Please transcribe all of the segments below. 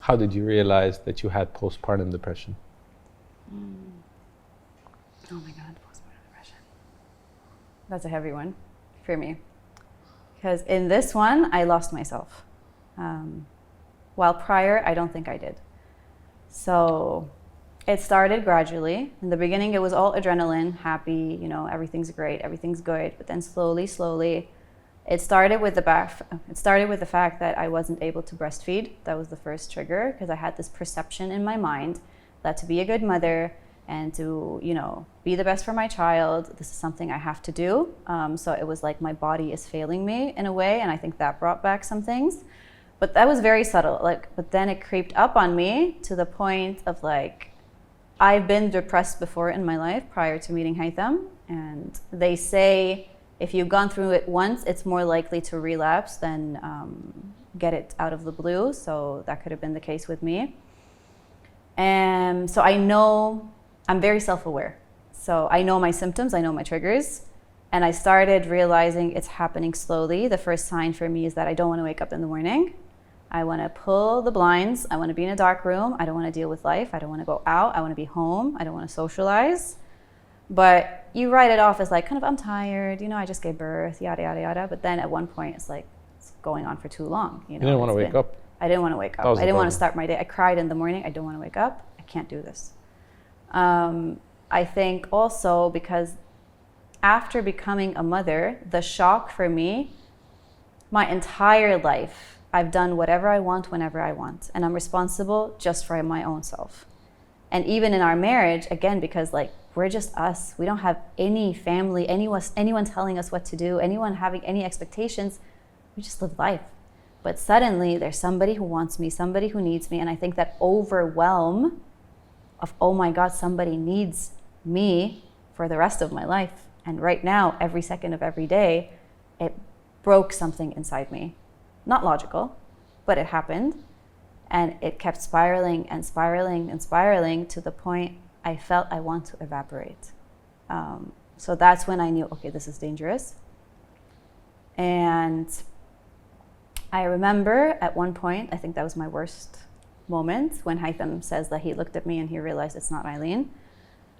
how did you realize that you had postpartum depression? Oh my God, postpartum depression. That's a heavy one for me. Because in this one, I lost myself. While prior, I don't think I did. So it started gradually. In the beginning, it was all adrenaline, happy, you know, everything's great, everything's good. But then slowly, it started with the fact that I wasn't able to breastfeed. That was the first trigger, because I had this perception in my mind that to be a good mother and to, you know, be the best for my child, this is something I have to do. So it was like my body is failing me in a way, and I think that brought back some things. But that was very subtle. But then it creeped up on me to the point of like, I've been depressed before in my life prior to meeting Haytham, and they say if you've gone through it once, it's more likely to relapse than get it out of the blue. So that could have been the case with me. And so I know, I'm very self-aware. So I know my symptoms, I know my triggers, and I started realizing it's happening slowly. The first sign for me is that I don't want to wake up in the morning. I want to pull the blinds. I want to be in a dark room. I don't want to deal with life. I don't want to go out. I want to be home. I don't want to socialize. But you write it off as like, kind of, I'm tired, you know, I just gave birth, yada, yada, yada. But then at one point, it's like, it's going on for too long. You know, didn't want to wake up? I didn't want to wake up. I didn't want to start my day. I cried in the morning. I don't want to wake up. I can't do this. I think also because after becoming a mother, the shock for me, my entire life, I've done whatever I want, whenever I want. And I'm responsible just for my own self. And even in our marriage, again, because like, we're just us. We don't have any family, anyone telling us what to do, anyone having any expectations. We just live life. But suddenly there's somebody who wants me, somebody who needs me. And I think that overwhelm of, oh my God, somebody needs me for the rest of my life. And right now, every second of every day, it broke something inside me. Not logical, but it happened. And it kept spiraling and spiraling and spiraling to the point I felt I want to evaporate. So that's when I knew, okay, this is dangerous. And I remember at one point, I think that was my worst moment, when Haytham says that he looked at me and he realized it's not Eileen.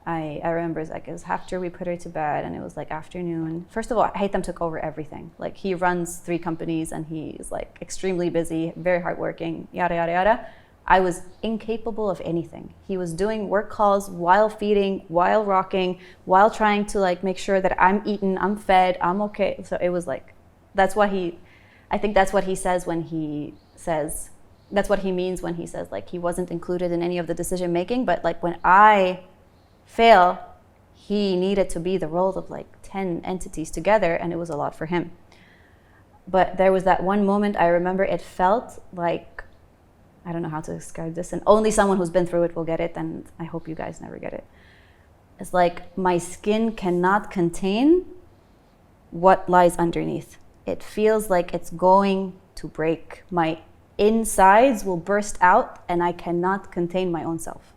I remember it was after we put her to bed, and it was like afternoon. First of all, Haytham took over everything. Like, he runs 3 companies and he's like extremely busy, very hardworking, yada, yada, yada. I was incapable of anything. He was doing work calls while feeding, while rocking, while trying to like make sure that I'm eaten, I'm fed, I'm okay. So it was like, I think that's what he says when he says, that's what he means when he says like he wasn't included in any of the decision making, but like when I fail, he needed to be the role of like 10 entities together, and it was a lot for him. But there was that one moment I remember, it felt like, I don't know how to describe this, and only someone who's been through it will get it, and I hope you guys never get it. It's like my skin cannot contain what lies underneath. It feels like it's going to break. My insides will burst out and I cannot contain my own self.